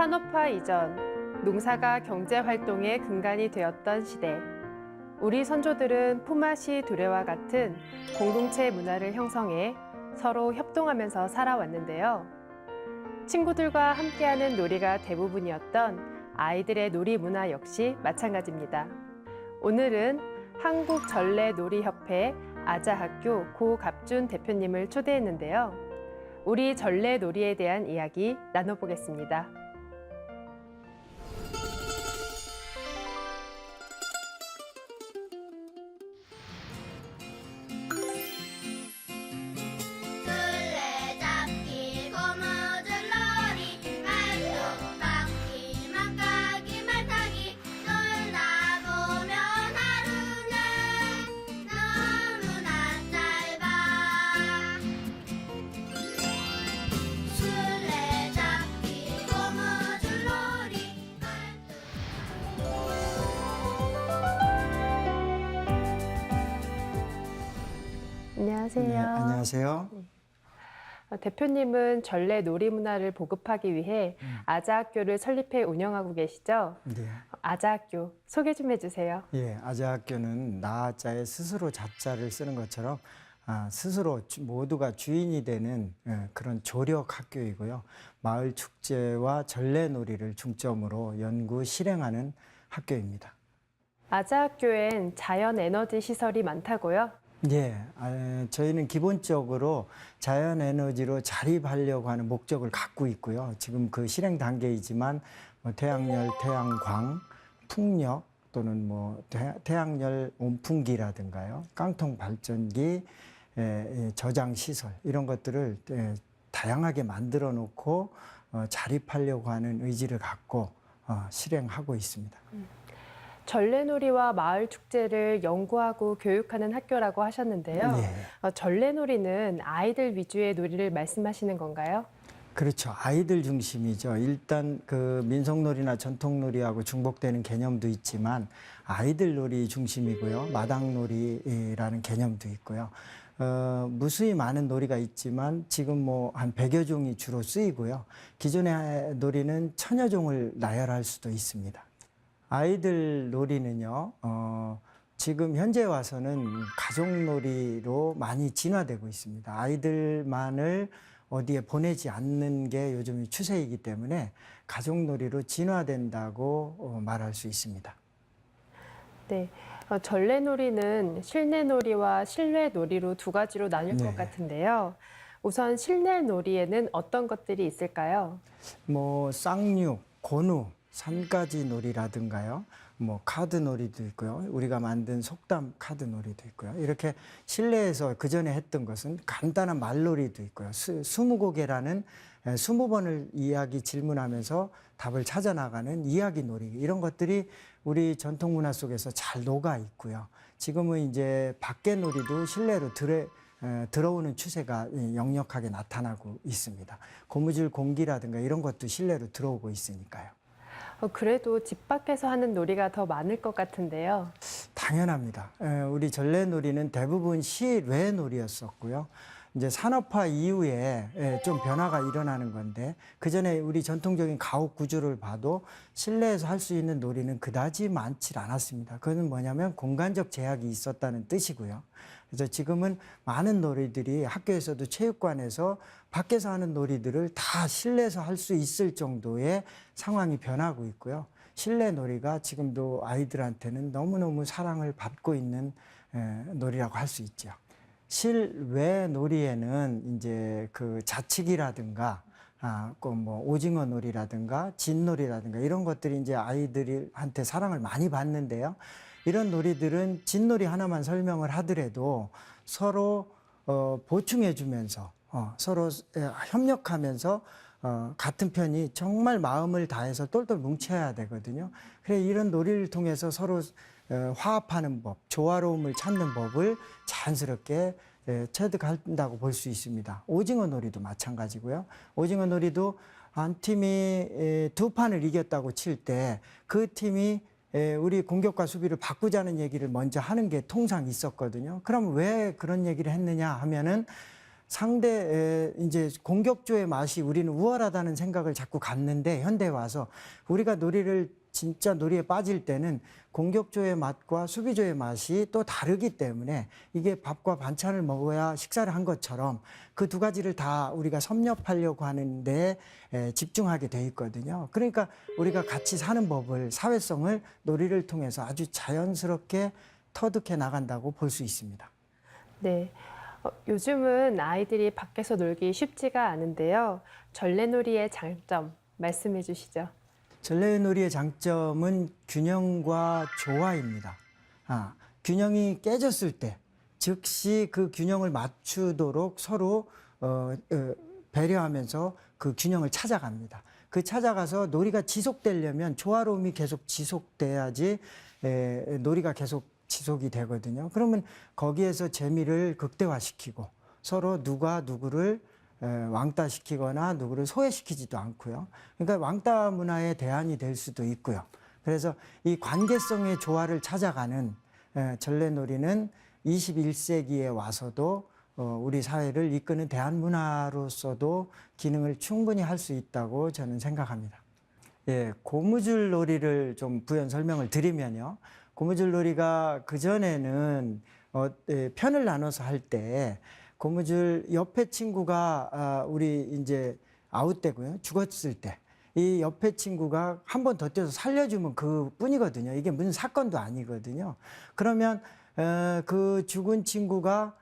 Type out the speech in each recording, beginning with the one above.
산업화 이전, 농사가 경제 활동의 근간이 되었던 시대. 우리 선조들은 품앗이 두레와 같은 공동체 문화를 형성해 서로 협동하면서 살아왔는데요. 친구들과 함께하는 놀이가 대부분이었던 아이들의 놀이 문화 역시 마찬가지입니다. 오늘은 한국전래놀이협회 아자학교 고갑준 대표님을 초대했는데요. 우리 전래놀이에 대한 이야기 나눠보겠습니다. 술래잡기 고무줄놀이 말뚝박기 막가기 말타기 놀다 보면 하루는 너무나 짧아. 술래잡기 고무줄놀이 안녕하세요. 네, 안녕하세요. 대표님은 전래 놀이 문화를 보급하기 위해 아자학교를 설립해 운영하고 계시죠? 네. 아자학교 소개 좀 해주세요. 예, 아자학교는 나자에 스스로 자자를 쓰는 것처럼 스스로 모두가 주인이 되는 그런 조력 학교이고요. 마을 축제와 전래놀이를 중점으로 연구 실행하는 학교입니다. 아자학교엔 자연 에너지 시설이 많다고요? 예, 저희는 기본적으로 자연 에너지로 자립하려고 하는 목적을 갖고 있고요. 지금 그 실행 단계이지만 태양열, 태양광, 풍력 또는 태양열 온풍기라든가요, 깡통 발전기, 저장 시설 이런 것들을 다양하게 만들어 놓고 자립하려고 하는 의지를 갖고 실행하고 있습니다. 전래놀이와 마을 축제를 연구하고 교육하는 학교라고 하셨는데요. 네. 전래놀이는 아이들 위주의 놀이를 말씀하시는 건가요? 그렇죠. 아이들 중심이죠. 일단 그 민속놀이나 전통놀이하고 중복되는 개념도 있지만 아이들 놀이 중심이고요. 마당놀이라는 개념도 있고요. 무수히 많은 놀이가 있지만 지금 한 100여 종이 주로 쓰이고요. 기존의 놀이는 1000여 종을 나열할 수도 있습니다. 아이들 놀이는요, 지금 현재 와서는 가족놀이로 많이 진화되고 있습니다. 아이들만을 어디에 보내지 않는 게 요즘 추세이기 때문에 가족놀이로 진화된다고 말할 수 있습니다. 네. 전래놀이는 실내놀이와 실외놀이로 두 가지로 나뉠 것 네. 같은데요. 우선 실내놀이에는 어떤 것들이 있을까요? 쌍육, 고누, 산가지 놀이라든가요. 카드 놀이도 있고요. 우리가 만든 속담 카드 놀이도 있고요. 이렇게 실내에서 그전에 했던 것은 간단한 말놀이도 있고요. 스무고개라는 20번을 이야기 질문하면서 답을 찾아 나가는 이야기 놀이, 이런 것들이 우리 전통 문화 속에서 잘 녹아 있고요. 지금은 이제 밖에 놀이도 실내로 들어오는 추세가 역력하게 나타나고 있습니다. 고무줄 공기라든가 이런 것도 실내로 들어오고 있으니까요. 그래도 집 밖에서 하는 놀이가 더 많을 것 같은데요. 당연합니다. 우리 전래놀이는 대부분 실외 놀이였었고요. 이제 산업화 이후에 좀 변화가 일어나는 건데, 그전에 우리 전통적인 가옥 구조를 봐도 실내에서 할 수 있는 놀이는 그다지 많지 않았습니다. 그건 뭐냐면 공간적 제약이 있었다는 뜻이고요. 그래서 지금은 많은 놀이들이 학교에서도 체육관에서 밖에서 하는 놀이들을 다 실내에서 할 수 있을 정도의 상황이 변하고 있고요. 실내 놀이가 지금도 아이들한테는 너무너무 사랑을 받고 있는 놀이라고 할 수 있죠. 실외 놀이에는 이제 그 자치기라든가 오징어 놀이라든가 진놀이라든가 이런 것들이 이제 아이들한테 사랑을 많이 받는데요. 이런 놀이들은 진놀이 하나만 설명을 하더라도 서로 보충해주면서 서로 협력하면서 같은 편이 정말 마음을 다해서 똘똘 뭉쳐야 되거든요. 그래 이런 놀이를 통해서 서로 화합하는 법, 조화로움을 찾는 법을 자연스럽게 체득한다고 볼 수 있습니다. 오징어 놀이도 마찬가지고요. 오징어 놀이도 한 팀이 두 판을 이겼다고 칠 때 그 팀이 우리 공격과 수비를 바꾸자는 얘기를 먼저 하는 게 통상 있었거든요. 그럼 왜 그런 얘기를 했느냐 하면은 이제 공격조의 맛이 우리는 우월하다는 생각을 자꾸 갖는데 현대에 와서 우리가 진짜 놀이에 빠질 때는 공격조의 맛과 수비조의 맛이 또 다르기 때문에 이게 밥과 반찬을 먹어야 식사를 한 것처럼 그 두 가지를 다 우리가 섭렵하려고 하는데 집중하게 돼 있거든요. 그러니까 우리가 같이 사는 법을, 사회성을 놀이를 통해서 아주 자연스럽게 터득해 나간다고 볼 수 있습니다. 네. 요즘은 아이들이 밖에서 놀기 쉽지가 않은데요. 전래놀이의 장점 말씀해 주시죠. 전래놀이의 장점은 균형과 조화입니다. 균형이 깨졌을 때 즉시 그 균형을 맞추도록 서로 배려하면서 그 균형을 찾아갑니다. 그 찾아가서 놀이가 지속되려면 조화로움이 계속 지속돼야지 놀이가 계속 지속이 되거든요. 그러면 거기에서 재미를 극대화시키고 서로 누가 누구를 왕따시키거나 누구를 소외시키지도 않고요. 그러니까 왕따 문화의 대안이 될 수도 있고요. 그래서 이 관계성의 조화를 찾아가는 전래놀이는 21세기에 와서도 우리 사회를 이끄는 대안 문화로서도 기능을 충분히 할 수 있다고 저는 생각합니다. 예, 고무줄 놀이를 좀 부연 설명을 드리면요. 고무줄 놀이가 그전에는 편을 나눠서 할 때 고무줄 옆에 친구가 우리 이제 아웃되고요. 죽었을 때 이 옆에 친구가 한 번 더 뛰어서 살려주면 그뿐이거든요. 이게 무슨 사건도 아니거든요. 그러면 그 죽은 친구가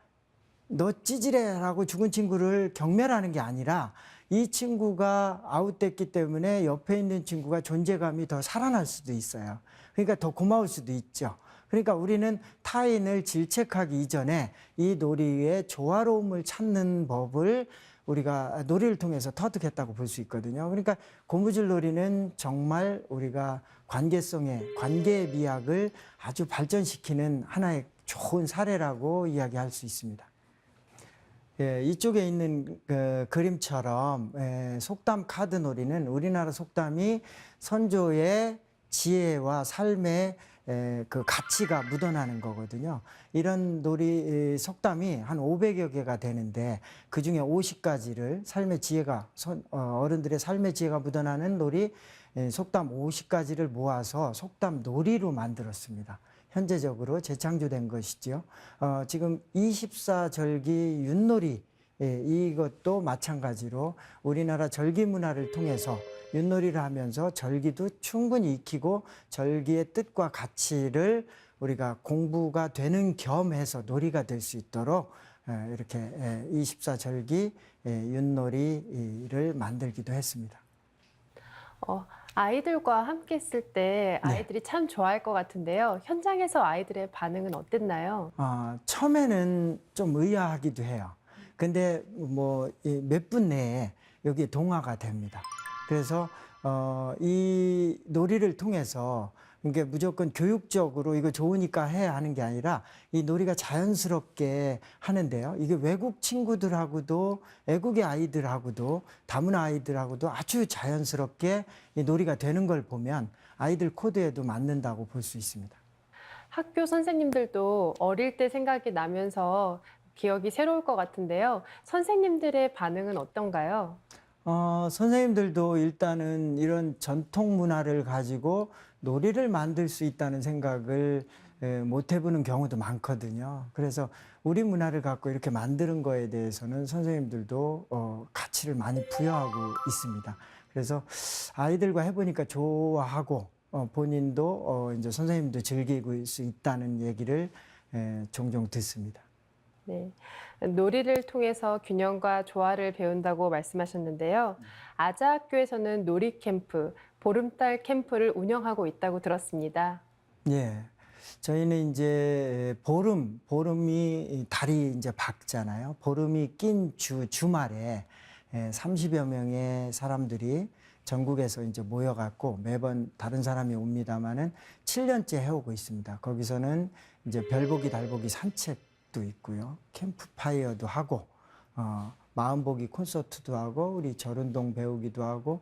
너 찌질해라고 죽은 친구를 경멸하는 게 아니라 이 친구가 아웃됐기 때문에 옆에 있는 친구가 존재감이 더 살아날 수도 있어요. 그러니까 더 고마울 수도 있죠. 그러니까 우리는 타인을 질책하기 이전에 이 놀이의 조화로움을 찾는 법을 우리가 놀이를 통해서 터득했다고 볼 수 있거든요. 그러니까 고무줄 놀이는 정말 우리가 관계의 미학을 아주 발전시키는 하나의 좋은 사례라고 이야기할 수 있습니다. 예, 이쪽에 있는 그림처럼 속담 카드 놀이는 우리나라 속담이 선조의 지혜와 삶의 그 가치가 묻어나는 거거든요. 이런 놀이 속담이 한 500여 개가 되는데 그중에 50가지를 삶의 지혜가 어른들의 삶의 지혜가 묻어나는 놀이 속담 50가지를 모아서 속담 놀이로 만들었습니다. 현재적으로 재창조된 것이죠. 지금 24절기 윷놀이 이것도 마찬가지로 우리나라 절기 문화를 통해서 윷놀이를 하면서 절기도 충분히 익히고 절기의 뜻과 가치를 우리가 공부가 되는 겸해서 놀이가 될 수 있도록 이렇게 24절기 윷놀이를 만들기도 했습니다. 아이들과 함께 했을 때 아이들이 참 좋아할 것 같은데요. 현장에서 아이들의 반응은 어땠나요? 처음에는 좀 의아하기도 해요. 근데 뭐 몇 분 내에 여기 동화가 됩니다. 그래서 이 놀이를 통해서 이게 무조건 교육적으로 이거 좋으니까 해 하는 게 아니라 이 놀이가 자연스럽게 하는데요. 이게 외국 친구들하고도 애국의 아이들하고도 다문화 아이들하고도 아주 자연스럽게 이 놀이가 되는 걸 보면 아이들 코드에도 맞는다고 볼 수 있습니다. 학교 선생님들도 어릴 때 생각이 나면서 기억이 새로울 것 같은데요. 선생님들의 반응은 어떤가요? 선생님들도 일단은 이런 전통 문화를 가지고 놀이를 만들 수 있다는 생각을 못 해보는 경우도 많거든요. 그래서 우리 문화를 갖고 이렇게 만드는 거에 대해서는 선생님들도 가치를 많이 부여하고 있습니다. 그래서 아이들과 해보니까 좋아하고 본인도 이제 선생님도 즐기고 수 있다는 얘기를 종종 듣습니다. 네. 놀이를 통해서 균형과 조화를 배운다고 말씀하셨는데요. 아자학교에서는 놀이 캠프, 보름달 캠프를 운영하고 있다고 들었습니다. 예. 저희는 이제 보름이 달이 이제 밝잖아요. 보름이 낀 주말에 30여 명의 사람들이 전국에서 이제 모여갖고 매번 다른 사람이 옵니다만은 7년째 해오고 있습니다. 거기서는 이제 별보기, 달보기 산책도 있고요. 캠프파이어도 하고, 마음보기 콘서트도 하고, 우리 절운동 배우기도 하고,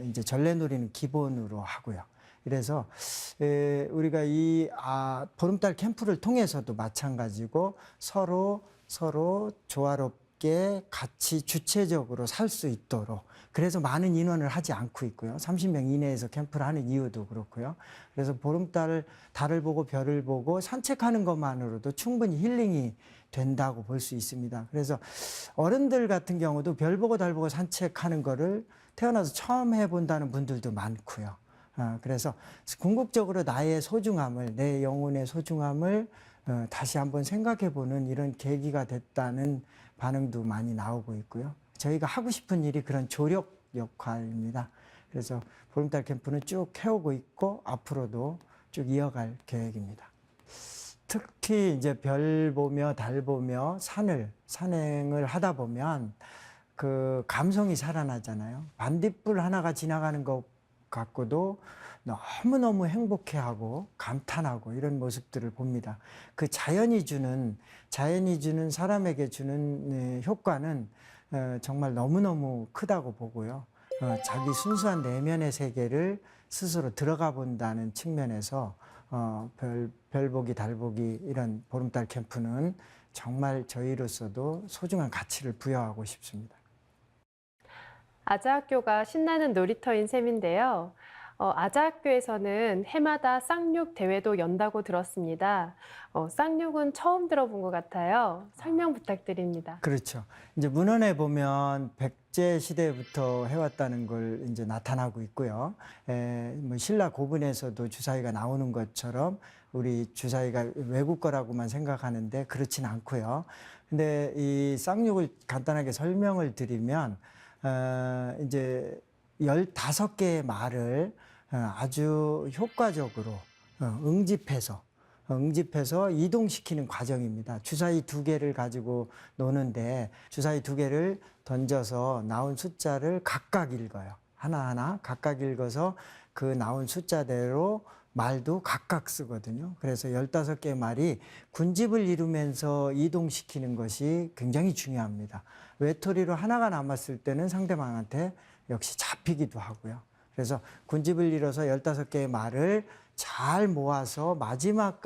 이제 전래놀이는 기본으로 하고요. 그래서 우리가 이 보름달 캠프를 통해서도 마찬가지고 서로 함께 같이 주체적으로 살 수 있도록 그래서 많은 인원을 하지 않고 있고요. 30명 이내에서 캠프를 하는 이유도 그렇고요. 그래서 보름달 달을 보고 별을 보고 산책하는 것만으로도 충분히 힐링이 된다고 볼 수 있습니다. 그래서 어른들 같은 경우도 별 보고 달 보고 산책하는 거를 태어나서 처음 해본다는 분들도 많고요. 그래서 궁극적으로 나의 소중함을, 내 영혼의 소중함을 다시 한번 생각해보는 이런 계기가 됐다는 반응도 많이 나오고 있고요. 저희가 하고 싶은 일이 그런 조력 역할입니다. 그래서 보름달 캠프는 쭉 해오고 있고 앞으로도 쭉 이어갈 계획입니다. 특히 이제 별 보며 달 보며 산행을 하다 보면 그 감성이 살아나잖아요. 반딧불 하나가 지나가는 것 갖고도 너무너무 행복해하고 감탄하고 이런 모습들을 봅니다. 그 자연이 주는 사람에게 주는 효과는 정말 너무너무 크다고 보고요. 자기 순수한 내면의 세계를 스스로 들어가 본다는 측면에서 별 보기, 달 보기 이런 보름달 캠프는 정말 저희로서도 소중한 가치를 부여하고 싶습니다. 아자학교가 신나는 놀이터인 셈인데요. 아자학교에서는 해마다 쌍육 대회도 연다고 들었습니다. 쌍육은 처음 들어본 것 같아요. 설명 부탁드립니다. 그렇죠. 이제 문헌에 보면 백제 시대부터 해왔다는 걸 이제 나타나고 있고요. 뭐 신라 고분에서도 주사위가 나오는 것처럼 우리 주사위가 외국 거라고만 생각하는데 그렇진 않고요. 근데 이 쌍육을 간단하게 설명을 드리면 이제 15개의 말을 아주 효과적으로 응집해서 이동시키는 과정입니다. 주사위 2개를 가지고 노는데 주사위 2개를 던져서 나온 숫자를 각각 읽어요. 하나하나 각각 읽어서 그 나온 숫자대로 말도 각각 쓰거든요. 그래서 15개의 말이 군집을 이루면서 이동시키는 것이 굉장히 중요합니다. 외톨이로 하나가 남았을 때는 상대방한테 역시 잡히기도 하고요. 그래서 군집을 이뤄서 15개의 말을 잘 모아서 마지막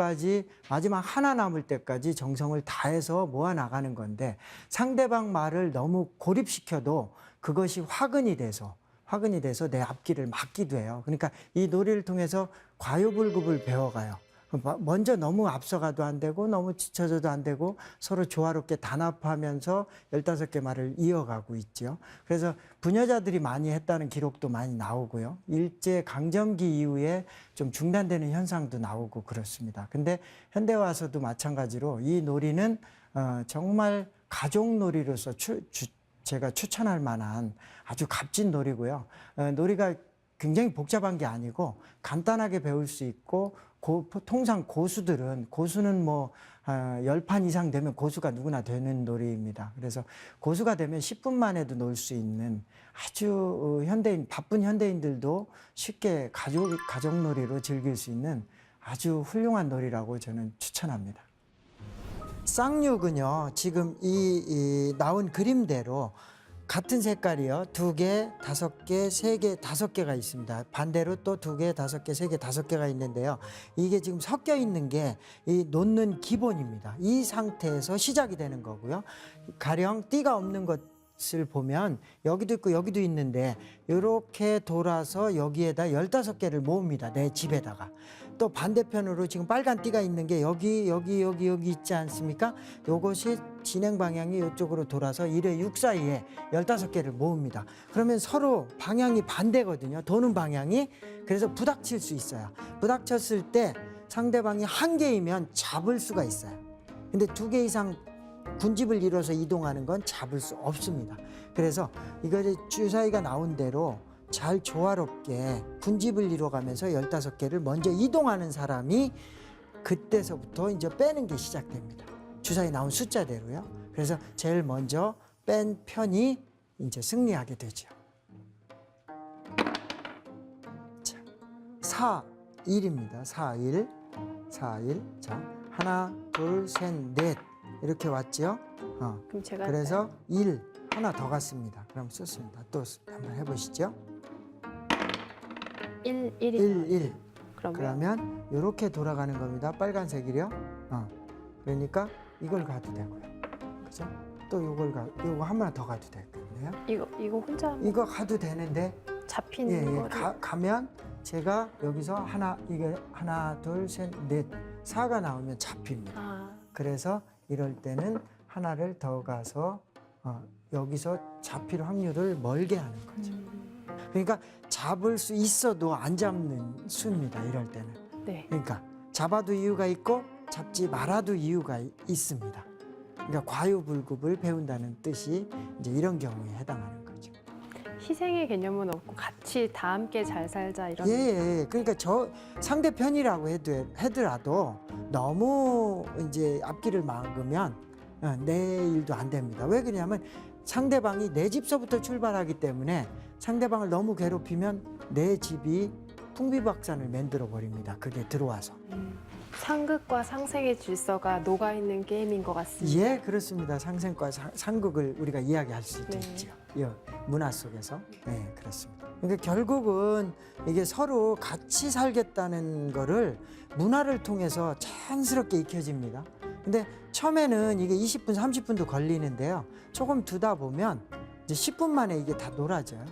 하나 남을 때까지 정성을 다해서 모아 나가는 건데 상대방 말을 너무 고립시켜도 그것이 화근이 돼서 내 앞길을 막기도 해요. 그러니까 이 놀이를 통해서 과유불급을 배워가요. 먼저 너무 앞서가도 안 되고 너무 지쳐져도 안 되고 서로 조화롭게 단합하면서 15개 말을 이어가고 있죠. 그래서 부녀자들이 많이 했다는 기록도 많이 나오고요. 일제 강점기 이후에 좀 중단되는 현상도 나오고 그렇습니다. 근데 현대 와서도 마찬가지로 이 놀이는 정말 가족놀이로서 제가 추천할 만한 아주 값진 놀이고요. 놀이가 굉장히 복잡한 게 아니고 간단하게 배울 수 있고 통상 고수는 뭐 10판 이상 되면 고수가 누구나 되는 놀이입니다. 그래서 고수가 되면 10분만 해도 놀 수 있는 아주 바쁜 현대인들도 쉽게 가족놀이로 즐길 수 있는 아주 훌륭한 놀이라고 저는 추천합니다. 쌍육은요, 지금 이 나온 그림대로 같은 색깔이요. 2개, 5개, 3개, 5개가 있습니다. 반대로 또 2개, 5개, 3개, 5개가 있는데요. 이게 지금 섞여 있는 게 이 놓는 기본입니다. 이 상태에서 시작이 되는 거고요. 가령 띠가 없는 것을 보면 여기도 있고 여기도 있는데 이렇게 돌아서 여기에다 15개를 모읍니다. 내 집에다가. 또 반대편으로 지금 빨간 띠가 있는 게 여기 있지 않습니까? 요것이 진행 방향이 이쪽으로 돌아서 1회 6 사이에 15개를 모읍니다. 그러면 서로 방향이 반대거든요. 도는 방향이. 그래서 부닥칠 수 있어요. 부닥쳤을 때 상대방이 1개이면 잡을 수가 있어요. 근데 2개 이상 군집을 이뤄서 이동하는 건 잡을 수 없습니다. 그래서 이거 주사위가 나온 대로 잘 조화롭게 군집을 이뤄가면서 15개를 먼저 이동하는 사람이 그때서부터 이제 빼는 게 시작됩니다. 주사위 나온 숫자대로요. 그래서 제일 먼저 뺀 편이 이제 승리하게 되죠. 자, 4, 1입니다. 4, 1. 자, 하나, 둘, 셋, 넷. 이렇게 왔죠? 그럼 제가 그래서 1, 하나 더 갔습니다. 그럼 썼습니다. 또 한번 해보시죠. 1. 1. 그러면 그러면 이렇게 돌아가는 겁니다. 빨간색이요. 그러니까 이걸 가도 되고요. 그죠? 또 요거 하나 더 가도 되겠네요. 이거 혼자 하면 이거 가도 되는데 잡히는 거를 가면 제가 여기서 하나, 둘, 셋, 넷, 4가 나오면 잡힙니다. 아, 그래서 이럴 때는 하나를 더 가서 여기서 잡힐 확률을 멀게 하는 거죠. 그러니까 잡을 수 있어도 안 잡는 수입니다. 이럴 때는. 네. 그러니까 잡아도 이유가 있고 잡지 말아도 이유가 있습니다. 그러니까 과유불급을 배운다는 뜻이 이제 이런 경우에 해당하는 거죠. 희생의 개념은 없고 같이 다 함께 잘 살자 이런. 예. 그러니까 저 상대편이라고 하더라도 너무 이제 앞길을 막으면 내 일도 안 됩니다. 왜 그러냐면 상대방이 내 집서부터 출발하기 때문에 상대방을 너무 괴롭히면 내 집이 풍비박산을 만들어 버립니다. 그게 들어와서. 상극과 상생의 질서가 녹아 있는 게임인 것 같습니다. 예, 그렇습니다. 상생과 상극을 우리가 이야기할 수도 네. 있죠. 이 문화 속에서. 네, 그렇습니다. 그러니까 결국은 이게 서로 같이 살겠다는 거를 문화를 통해서 자연스럽게 익혀집니다. 근데 처음에는 이게 20분, 30분도 걸리는데요. 조금 두다 보면 이제 10분 만에 이게 다 놀아져요.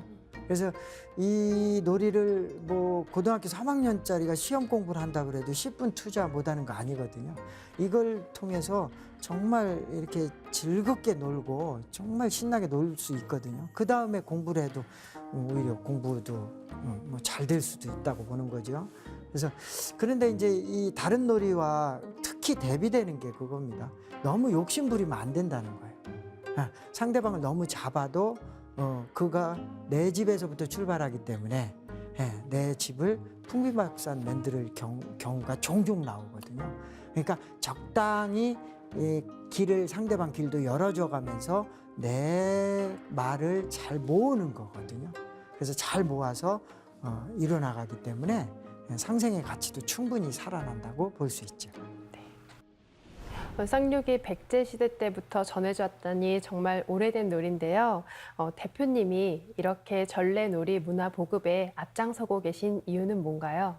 그래서 이 놀이를 뭐 고등학교 3학년짜리가 시험 공부를 한다 그래도 10분 투자 못하는 거 아니거든요. 이걸 통해서 정말 이렇게 즐겁게 놀고 정말 신나게 놀 수 있거든요. 그 다음에 공부를 해도 오히려 공부도 뭐 잘 될 수도 있다고 보는 거죠. 그래서 그런데 이제 이 다른 놀이와 특히 대비되는 게 그겁니다. 너무 욕심 부리면 안 된다는 거예요. 상대방을 너무 잡아도 그가 내 집에서부터 출발하기 때문에 내 집을 풍비박산 만들 경우가 종종 나오거든요. 그러니까 적당히 길을 상대방 길도 열어줘 가면서 내 말을 잘 모으는 거거든요. 그래서 잘 모아서 이뤄나가기 때문에 상생의 가치도 충분히 살아난다고 볼 수 있죠. 쌍육이 백제 시대 때부터 전해져 왔다니 정말 오래된 놀인데요. 대표님이 이렇게 전래놀이 문화 보급에 앞장서고 계신 이유는 뭔가요?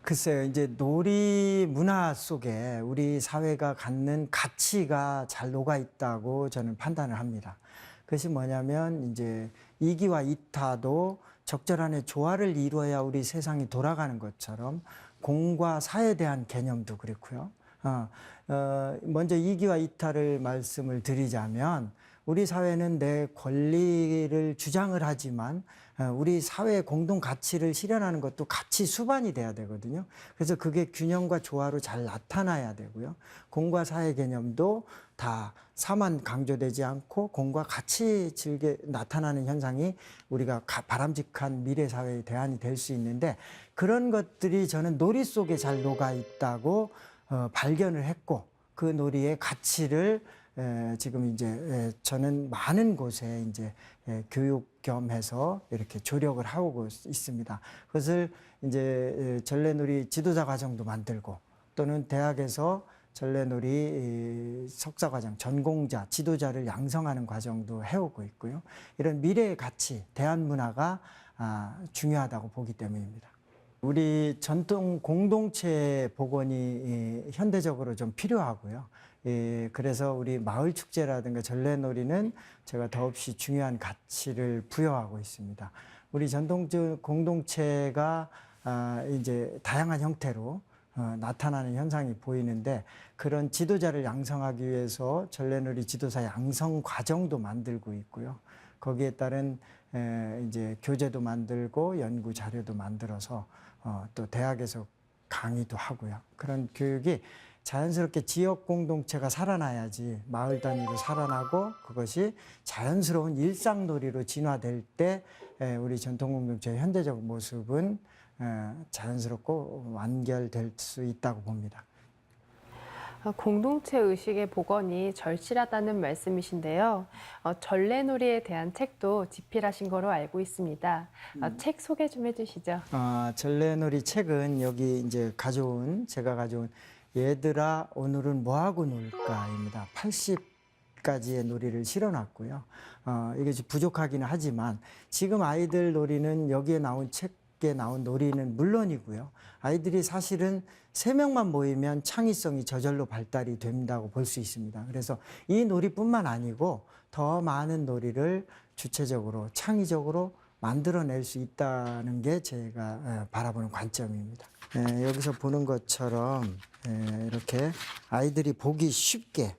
글쎄요, 이제 놀이 문화 속에 우리 사회가 갖는 가치가 잘 녹아 있다고 저는 판단을 합니다. 그것이 뭐냐면 이제 이기와 이타도 적절한 조화를 이루어야 우리 세상이 돌아가는 것처럼 공과 사에 대한 개념도 그렇고요. 먼저 이기와 이타를 말씀을 드리자면 우리 사회는 내 권리를 주장을 하지만 우리 사회의 공동 가치를 실현하는 것도 가치 수반이 돼야 되거든요. 그래서 그게 균형과 조화로 잘 나타나야 되고요. 공과 사의 개념도 다 사만 강조되지 않고 공과 같이 즐게 나타나는 현상이 우리가 바람직한 미래 사회의 대안이 될 수 있는데 그런 것들이 저는 놀이 속에 잘 녹아 있다고 발견을 했고 그 놀이의 가치를 지금 이제 저는 많은 곳에 이제 교육 겸해서 이렇게 조력을 하고 있습니다. 그것을 이제 전래놀이 지도자 과정도 만들고 또는 대학에서 전래놀이 석사과정, 전공자, 지도자를 양성하는 과정도 해오고 있고요. 이런 미래의 가치, 대한문화가 중요하다고 보기 때문입니다. 우리 전통 공동체 복원이 현대적으로 좀 필요하고요. 그래서 우리 마을 축제라든가 전래놀이는 제가 더없이 중요한 가치를 부여하고 있습니다. 우리 전통 공동체가 이제 다양한 형태로 나타나는 현상이 보이는데 그런 지도자를 양성하기 위해서 전래놀이 지도사 양성 과정도 만들고 있고요. 거기에 따른 이제 교재도 만들고 연구 자료도 만들어서 또 대학에서 강의도 하고요. 그런 교육이 자연스럽게 지역 공동체가 살아나야지 마을 단위로 살아나고 그것이 자연스러운 일상놀이로 진화될 때 우리 전통 공동체의 현대적 모습은 자연스럽고 완결될 수 있다고 봅니다. 공동체 의식의 복원이 절실하다는 말씀이신데요. 전래놀이에 대한 책도 집필하신 거로 알고 있습니다. 책 소개 좀 해주시죠. 전래놀이 책은 여기 이제 제가 가져온 얘들아 오늘은 뭐하고 놀까입니다. 80가지의 놀이를 실어놨고요. 이게 부족하기는 하지만 지금 아이들 놀이는 여기에 나온 책 밖에 나온 놀이는 물론이고요. 아이들이 사실은 3명만 모이면 창의성이 저절로 발달이 된다고 볼 수 있습니다. 그래서 이 놀이뿐만 아니고 더 많은 놀이를 주체적으로 창의적으로 만들어낼 수 있다는 게 제가 바라보는 관점입니다. 여기서 보는 것처럼 이렇게 아이들이 보기 쉽게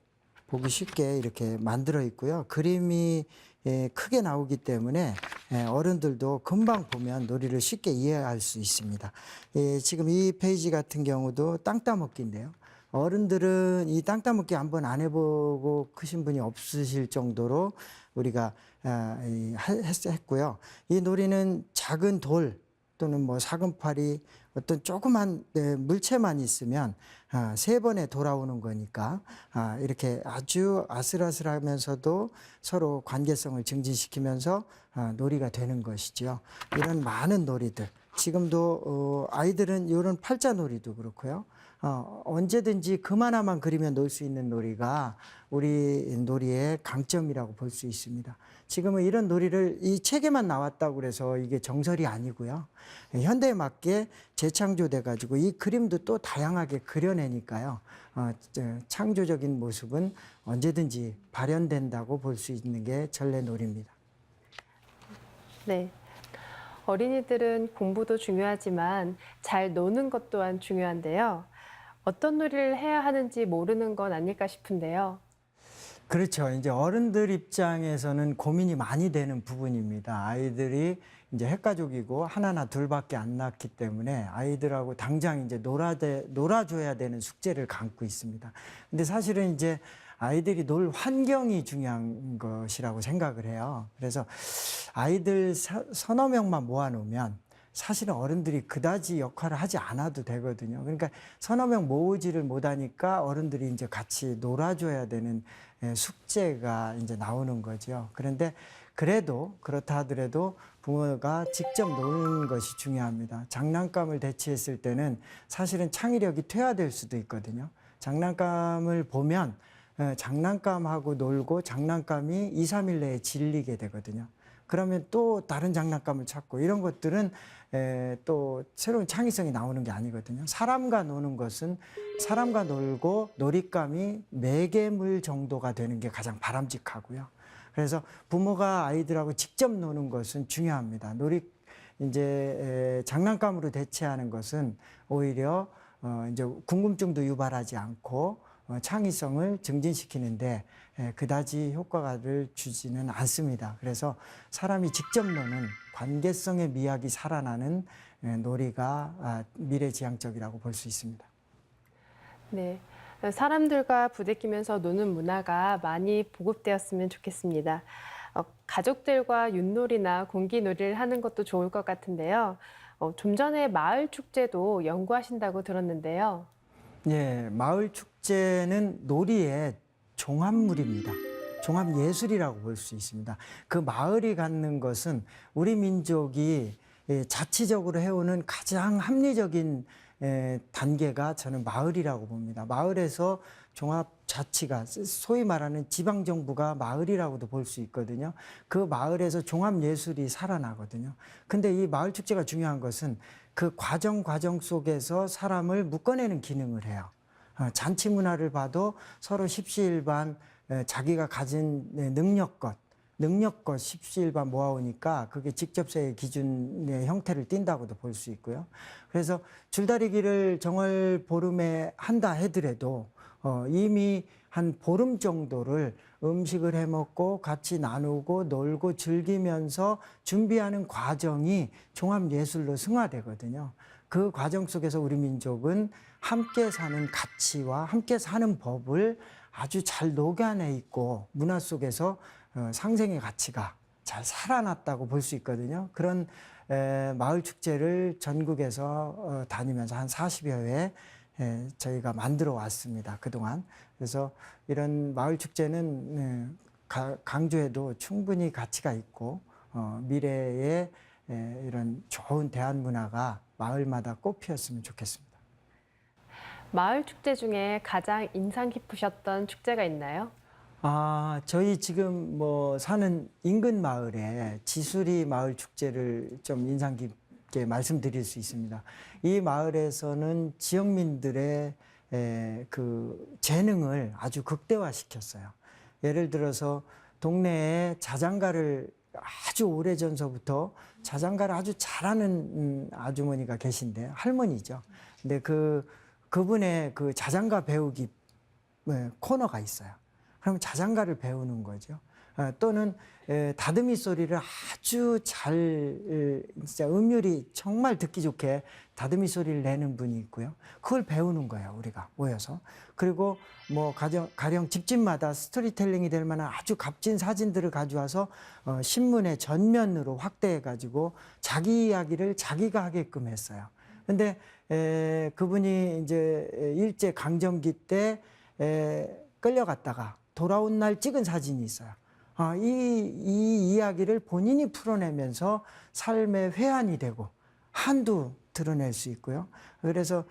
이렇게 만들어 있고요. 그림이 크게 나오기 때문에 어른들도 금방 보면 놀이를 쉽게 이해할 수 있습니다. 지금 이 페이지 같은 경우도 땅 따먹기인데요. 어른들은 이 땅 따먹기 한번 안 해보고 크신 분이 없으실 정도로 우리가 했고요. 이 놀이는 작은 돌 또는 뭐 사금팔이 어떤 조그만 물체만 있으면 3번에 돌아오는 거니까 이렇게 아주 아슬아슬하면서도 서로 관계성을 증진시키면서 놀이가 되는 것이죠. 이런 많은 놀이들 지금도 아이들은 이런 팔자놀이도 그렇고요. 언제든지 금 하나만 그리면 놀 수 있는 놀이가 우리 놀이의 강점이라고 볼 수 있습니다. 지금은 이런 놀이를 이 책에만 나왔다고 그래서 이게 정설이 아니고요. 현대에 맞게 재창조돼 가지고 이 그림도 또 다양하게 그려내니까요. 창조적인 모습은 언제든지 발현된다고 볼 수 있는 게 전래놀이입니다. 네. 어린이들은 공부도 중요하지만 잘 노는 것 또한 중요한데요. 어떤 놀이를 해야 하는지 모르는 건 아닐까 싶은데요. 그렇죠. 이제 어른들 입장에서는 고민이 많이 되는 부분입니다. 아이들이 이제 핵가족이고 하나나 둘밖에 안 낳기 때문에 아이들하고 당장 이제 놀아줘야 되는 숙제를 감고 있습니다. 근데 사실은 이제 아이들이 놀 환경이 중요한 것이라고 생각을 해요. 그래서 아이들 서너 명만 모아놓으면 사실은 어른들이 그다지 역할을 하지 않아도 되거든요. 그러니까 서너 명 모으지를 못하니까 어른들이 이제 같이 놀아줘야 되는 숙제가 이제 나오는 거죠. 그런데 그래도 그렇다 하더라도 부모가 직접 노는 것이 중요합니다. 장난감을 대체했을 때는 사실은 창의력이 퇴화될 수도 있거든요. 장난감을 보면 장난감하고 놀고 장난감이 2, 3일 내에 질리게 되거든요. 그러면 또 다른 장난감을 찾고 이런 것들은 또 새로운 창의성이 나오는 게 아니거든요. 사람과 노는 것은 사람과 놀고 놀잇감이 매개물 정도가 되는 게 가장 바람직하고요. 그래서 부모가 아이들하고 직접 노는 것은 중요합니다. 장난감으로 대체하는 것은 오히려 이제 궁금증도 유발하지 않고 창의성을 증진시키는데 그다지 효과를 주지는 않습니다. 그래서 사람이 직접 노는 관계성의 미학이 살아나는 놀이가 미래지향적이라고 볼 수 있습니다. 네. 사람들과 부대끼면서 노는 문화가 많이 보급되었으면 좋겠습니다. 가족들과 윷놀이나 공기놀이를 하는 것도 좋을 것 같은데요. 좀 전에 마을 축제도 연구하신다고 들었는데요. 예, 마을 축제는 놀이의 종합물입니다. 종합예술이라고 볼 수 있습니다. 그 마을이 갖는 것은 우리 민족이 자치적으로 해오는 가장 합리적인 단계가 저는 마을이라고 봅니다. 마을에서 종합자치가 소위 말하는 지방정부가 마을이라고도 볼 수 있거든요. 그 마을에서 종합예술이 살아나거든요. 근데 이 마을축제가 중요한 것은 그 과정 속에서 사람을 묶어내는 기능을 해요. 잔치 문화를 봐도 서로 십시일반 자기가 가진 능력껏 십시일반 모아오니까 그게 직접세의 기준의 형태를 띈다고도 볼 수 있고요. 그래서 줄다리기를 정월 보름에 한다 하더라도 이미 한 보름 정도를 음식을 해 먹고 같이 나누고 놀고 즐기면서 준비하는 과정이 종합예술로 승화되거든요. 그 과정 속에서 우리 민족은 함께 사는 가치와 함께 사는 법을 아주 잘 녹여내 있고 문화 속에서 상생의 가치가 잘 살아났다고 볼 수 있거든요. 그런 마을 축제를 전국에서 다니면서 한 40여 회 저희가 만들어 왔습니다. 그동안. 그래서 이런 마을 축제는 강조해도 충분히 가치가 있고 미래에 이런 좋은 대한 문화가 마을마다 꽃 피었으면 좋겠습니다. 마을 축제 중에 가장 인상 깊으셨던 축제가 있나요? 저희 지금 사는 인근 마을에 지수리 마을 축제를 좀 인상 이렇게 말씀드릴 수 있습니다. 이 마을에서는 지역민들의 그 재능을 아주 극대화시켰어요. 예를 들어서 동네에 자장가를 아주 오래전서부터 자장가를 아주 잘하는 아주머니가 계신데, 할머니죠. 근데 그분의 그 자장가 배우기 코너가 있어요. 그러면 자장가를 배우는 거죠. 또는 다듬이 소리를 아주 잘, 진짜 음률이 정말 듣기 좋게 다듬이 소리를 내는 분이 있고요. 그걸 배우는 거예요, 우리가 모여서. 그리고 뭐 가령 집집마다 스토리텔링이 될 만한 아주 값진 사진들을 가져와서 신문의 전면으로 확대해가지고 자기 이야기를 자기가 하게끔 했어요. 근데 그분이 이제 일제 강점기 때 끌려갔다가 돌아온 날 찍은 사진이 있어요. 이 이야기를 본인이 풀어내면서 삶의 회한이 되고 한도 드러낼 수 있고요. 그래서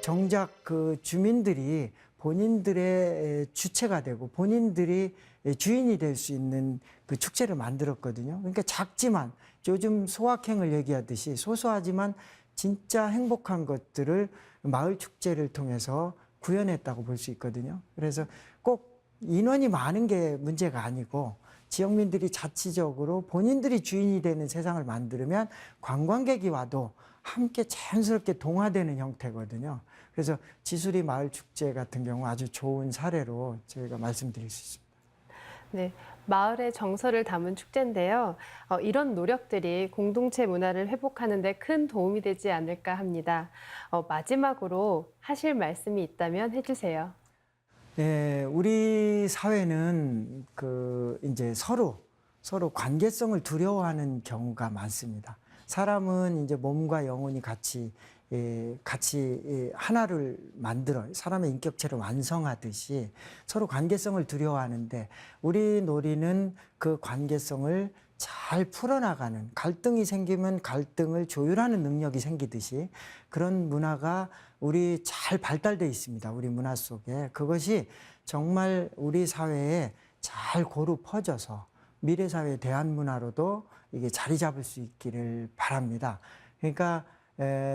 정작 그 주민들이 본인들의 주체가 되고 본인들이 주인이 될 수 있는 그 축제를 만들었거든요. 그러니까 작지만 요즘 소확행을 얘기하듯이 소소하지만 진짜 행복한 것들을 마을 축제를 통해서 구현했다고 볼 수 있거든요. 그래서 꼭 인원이 많은 게 문제가 아니고 지역민들이 자치적으로 본인들이 주인이 되는 세상을 만들면 관광객이 와도 함께 자연스럽게 동화되는 형태거든요. 그래서 지수리 마을 축제 같은 경우 아주 좋은 사례로 저희가 말씀드릴 수 있습니다. 네, 마을의 정서를 담은 축제인데요. 이런 노력들이 공동체 문화를 회복하는 데 큰 도움이 되지 않을까 합니다. 마지막으로 하실 말씀이 있다면 해주세요. 네, 우리 사회는 이제 서로 관계성을 두려워하는 경우가 많습니다. 사람은 이제 몸과 영혼이 같이 하나를 만들어 사람의 인격체를 완성하듯이 서로 관계성을 두려워하는데, 우리 놀이는 그 관계성을 잘 풀어나가는, 갈등이 생기면 갈등을 조율하는 능력이 생기듯이 그런 문화가 우리 잘 발달되어 있습니다. 우리 문화 속에. 그것이 정말 우리 사회에 잘 고루 퍼져서 미래 사회의 대한 문화로도 이게 자리 잡을 수 있기를 바랍니다. 그러니까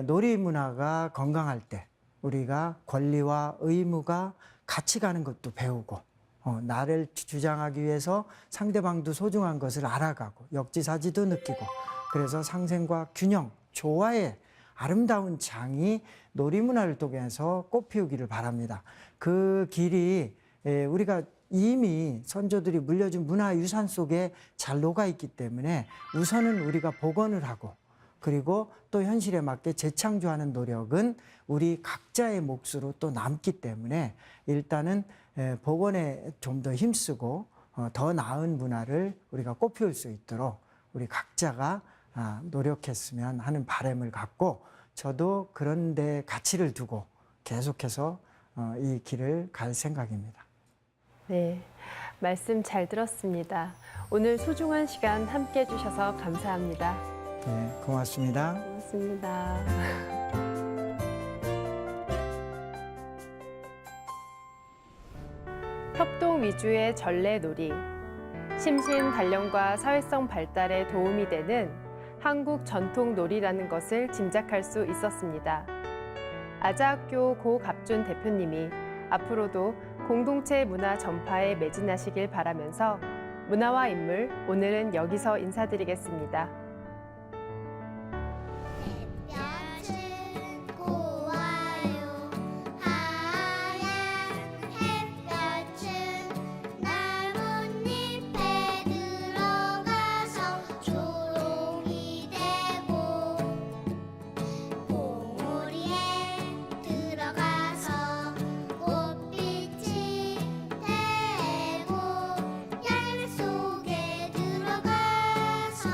놀이 문화가 건강할 때 우리가 권리와 의무가 같이 가는 것도 배우고, 나를 주장하기 위해서 상대방도 소중한 것을 알아가고 역지사지도 느끼고, 그래서 상생과 균형, 조화의 아름다운 장이 놀이 문화를 통해서 꽃피우기를 바랍니다. 그 길이 우리가 이미 선조들이 물려준 문화유산 속에 잘 녹아있기 때문에 우선은 우리가 복원을 하고, 그리고 또 현실에 맞게 재창조하는 노력은 우리 각자의 몫으로 또 남기 때문에 일단은 복원에 좀 더 힘쓰고 더 나은 문화를 우리가 꽃피울 수 있도록 우리 각자가 노력했으면 하는 바람을 갖고, 저도 그런 데 가치를 두고 계속해서 이 길을 갈 생각입니다. 네, 말씀 잘 들었습니다. 오늘 소중한 시간 함께 해주셔서 감사합니다. 네, 고맙습니다. 고맙습니다. 협동 위주의 전래놀이, 심신 단련과 사회성 발달에 도움이 되는 한국 전통 놀이라는 것을 짐작할 수 있었습니다. 아자학교 고갑준 대표님이 앞으로도 공동체 문화 전파에 매진하시길 바라면서 문화와 인물, 오늘은 여기서 인사드리겠습니다. 햇볕은 고와요. 하얀 햇볕은 나뭇잎에 들어가서 초록이 되고, 봉우리에 들어가서 꽃빛이 되고, 열매 속에 들어가서